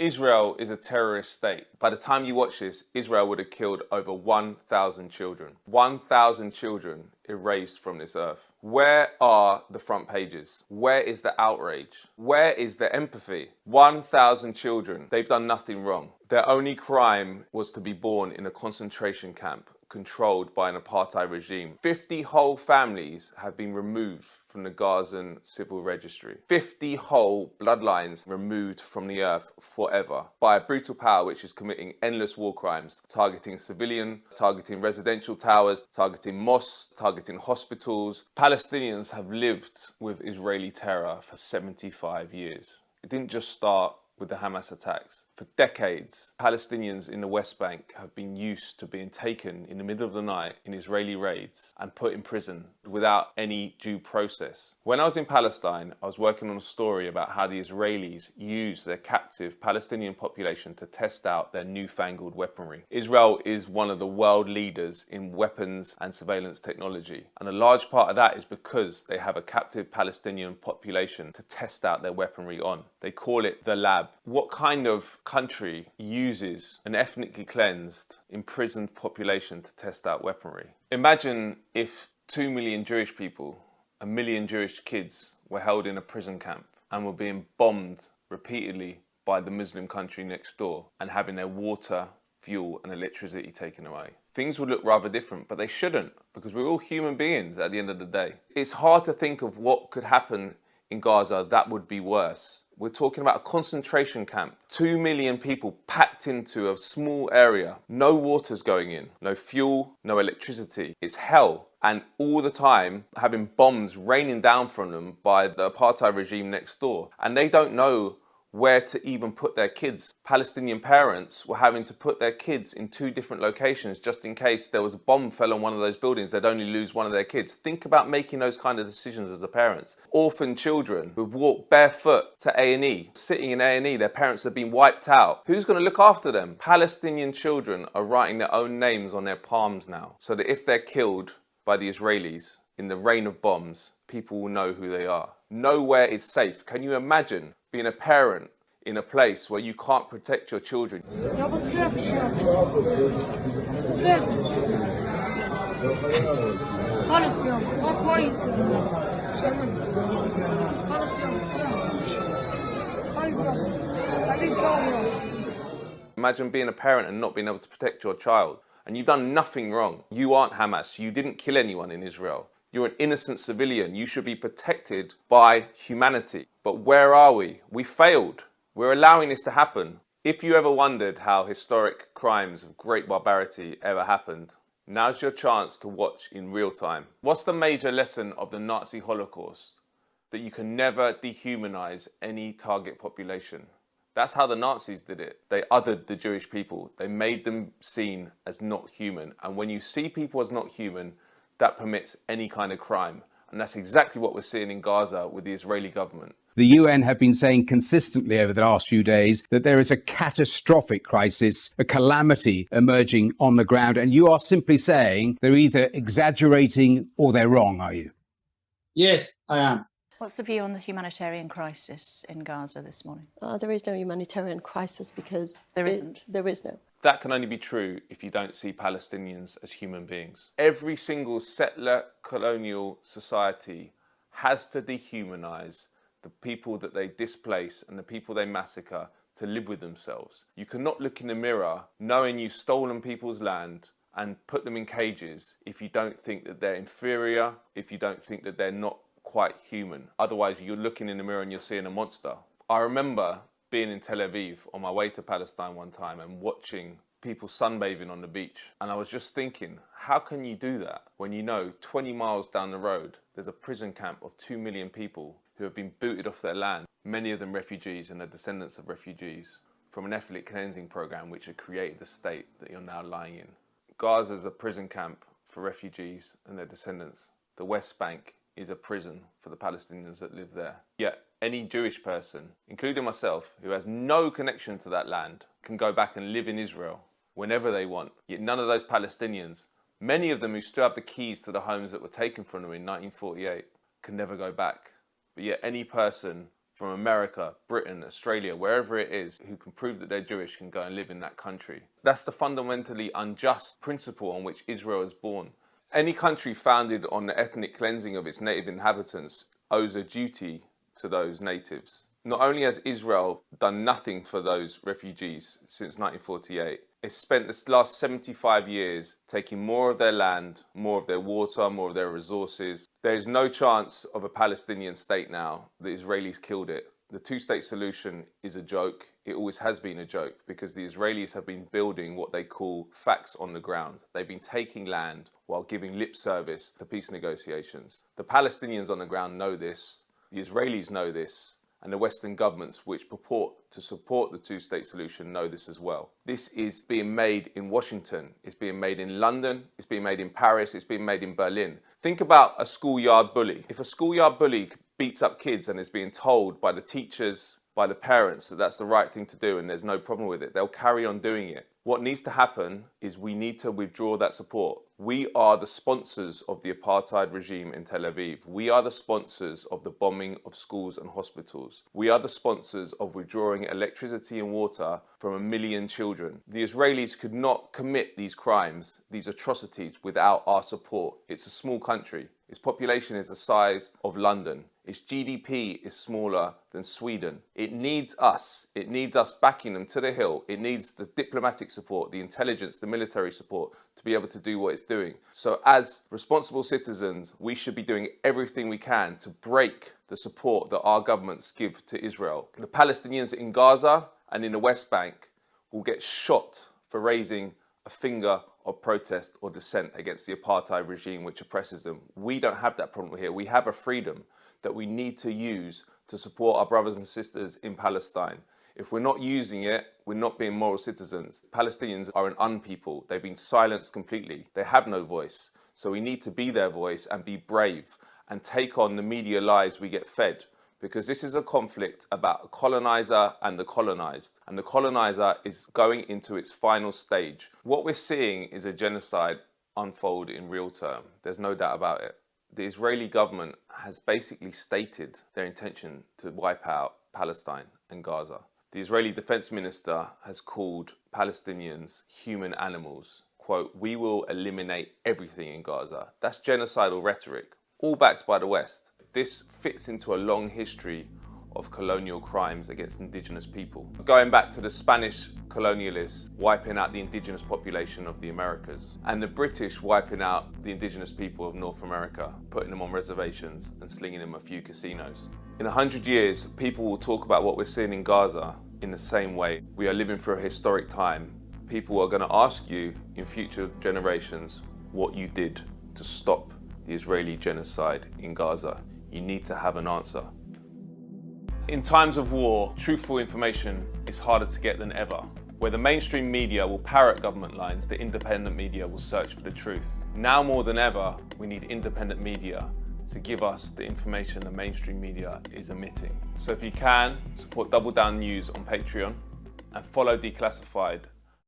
Israel is a terrorist state. By the time you watch this, Israel would have killed over 1,000 children. 1,000 children erased from this earth. Where are the front pages? Where is the outrage? Where is the empathy? 1,000 children. They've done nothing wrong. Their only crime was to be born in a concentration camp controlled by an apartheid regime. 50 whole families have been removed from the Gazan civil registry. 50 whole bloodlines removed from the earth forever by a brutal power which is committing endless war crimes, targeting targeting residential towers, targeting mosques, targeting hospitals. Palestinians have lived with Israeli terror for 75 years. It didn't just start with the Hamas attacks. For decades, Palestinians in the West Bank have been used to being taken in the middle of the night in Israeli raids and put in prison without any due process. When I was in Palestine, I was working on a story about how the Israelis use their captive Palestinian population to test out their newfangled weaponry. Israel is one of the world leaders in weapons and surveillance technology, and a large part of that is because they have a captive Palestinian population to test out their weaponry on. They call it the lab. What kind of country uses an ethnically cleansed, imprisoned population to test out weaponry? Imagine if 2 million Jewish people, 1 million Jewish kids were held in a prison camp and were being bombed repeatedly by the Muslim country next door and having their water, fuel and electricity taken away. Things would look rather different, but they shouldn't, because we're all human beings at the end of the day. It's hard to think of what could happen in Gaza that would be worse. We're talking about a concentration camp. 2 million people packed into a small area. No water's going in, no fuel, no electricity. It's hell. And all the time having bombs raining down from them by the apartheid regime next door. And they don't know where to even put their kids. Palestinian parents were having to put their kids in 2 different locations just in case there was a bomb fell on one of those buildings, they'd only lose one of their kids. Think about making those kind of decisions as a parent. Orphan children who've walked barefoot to A&E, sitting in A&E, their parents have been wiped out. Who's going to look after them? Palestinian children are writing their own names on their palms now, so that if they're killed by the Israelis in the rain of bombs, people will know who they are. Nowhere is safe. Can you imagine being a parent in a place where you can't protect your children? Imagine being a parent and not being able to protect your child. And you've done nothing wrong. You aren't Hamas. You didn't kill anyone in Israel. You're an innocent civilian. You should be protected by humanity. But where are we? We failed. We're allowing this to happen. If you ever wondered how historic crimes of great barbarity ever happened, now's your chance to watch in real time. What's the major lesson of the Nazi Holocaust? That you can never dehumanize any target population. That's how the Nazis did it. They othered the Jewish people. They made them seen as not human. And when you see people as not human, that permits any kind of crime. And that's exactly what we're seeing in Gaza with the Israeli government. The UN have been saying consistently over the last few days that there is a catastrophic crisis, a calamity emerging on the ground. And you are simply saying they're either exaggerating or they're wrong, are you? Yes, I am. What's the view on the humanitarian crisis in Gaza this morning? There is no humanitarian crisis because there isn't. There is no. That can only be true if you don't see Palestinians as human beings. Every single settler colonial society has to dehumanize the people that they displace and the people they massacre to live with themselves. You cannot look in the mirror knowing you've stolen people's land and put them in cages if you don't think that they're inferior, if you don't think that they're not quite human. Otherwise, you're looking in the mirror and you're seeing a monster. I remember being in Tel Aviv on my way to Palestine one time and watching people sunbathing on the beach. And I was just thinking, how can you do that when you know 20 miles down the road, there's a prison camp of 2 million people who have been booted off their land, many of them refugees and the descendants of refugees, from an ethnic cleansing program which had created the state that you're now lying in. Gaza is a prison camp for refugees and their descendants. The West Bank is a prison for the Palestinians that live there. Yet any Jewish person, including myself, who has no connection to that land, can go back and live in Israel whenever they want. Yet none of those Palestinians, many of them who still have the keys to the homes that were taken from them in 1948, can never go back. But yet any person from America, Britain, Australia, wherever it is, who can prove that they're Jewish can go and live in that country. That's the fundamentally unjust principle on which Israel is born. Any country founded on the ethnic cleansing of its native inhabitants owes a duty to those natives. Not only has Israel done nothing for those refugees since 1948, it's spent this last 75 years taking more of their land, more of their water, more of their resources. There is no chance of a Palestinian state now. The Israelis killed it. The two-state solution is a joke. It always has been a joke because the Israelis have been building what they call facts on the ground. They've been taking land while giving lip service to peace negotiations. The Palestinians on the ground know this. The Israelis know this. And the Western governments which purport to support the two-state solution know this as well. This is being made in Washington, it's being made in London, it's being made in Paris, it's being made in Berlin. Think about a schoolyard bully. If a schoolyard bully beats up kids and is being told by the teachers, by the parents that that's the right thing to do and there's no problem with it, they'll carry on doing it. What needs to happen is we need to withdraw that support. We are the sponsors of the apartheid regime in Tel Aviv. We are the sponsors of the bombing of schools and hospitals. We are the sponsors of withdrawing electricity and water from 1 million children. The Israelis could not commit these crimes, these atrocities, without our support. It's a small country. Its population is the size of London. Its GDP is smaller than Sweden. It needs us. It needs us backing them to the hill. It needs the diplomatic support, the intelligence, the military support to be able to do what it's doing. So as responsible citizens, we should be doing everything we can to break the support that our governments give to Israel. The Palestinians in Gaza and in the West Bank will get shot for raising a finger of protest or dissent against the apartheid regime which oppresses them. We don't have that problem here. We have a freedom that we need to use to support our brothers and sisters in Palestine. If we're not using it, we're not being moral citizens. Palestinians are an unpeople. They've been silenced completely. They have no voice. So we need to be their voice and be brave and take on the media lies we get fed. Because this is a conflict about a colonizer and the colonized. And the colonizer is going into its final stage. What we're seeing is a genocide unfold in real term. There's no doubt about it. The Israeli government has basically stated their intention to wipe out Palestine and Gaza. The Israeli defense minister has called Palestinians human animals. Quote, "We will eliminate everything in Gaza." That's genocidal rhetoric, all backed by the West. This fits into a long history of colonial crimes against indigenous people. Going back to the Spanish colonialists wiping out the indigenous population of the Americas, and the British wiping out the indigenous people of North America, putting them on reservations and slinging them a few casinos. In 100 years, people will talk about what we're seeing in Gaza in the same way. We are living through a historic time. People are going to ask you in future generations what you did to stop the Israeli genocide in Gaza. You need to have an answer. In times of war, truthful information is harder to get than ever. Where the mainstream media will parrot government lines, the independent media will search for the truth. Now more than ever, we need independent media to give us the information the mainstream media is omitting. So if you can, support Double Down News on Patreon and follow Declassified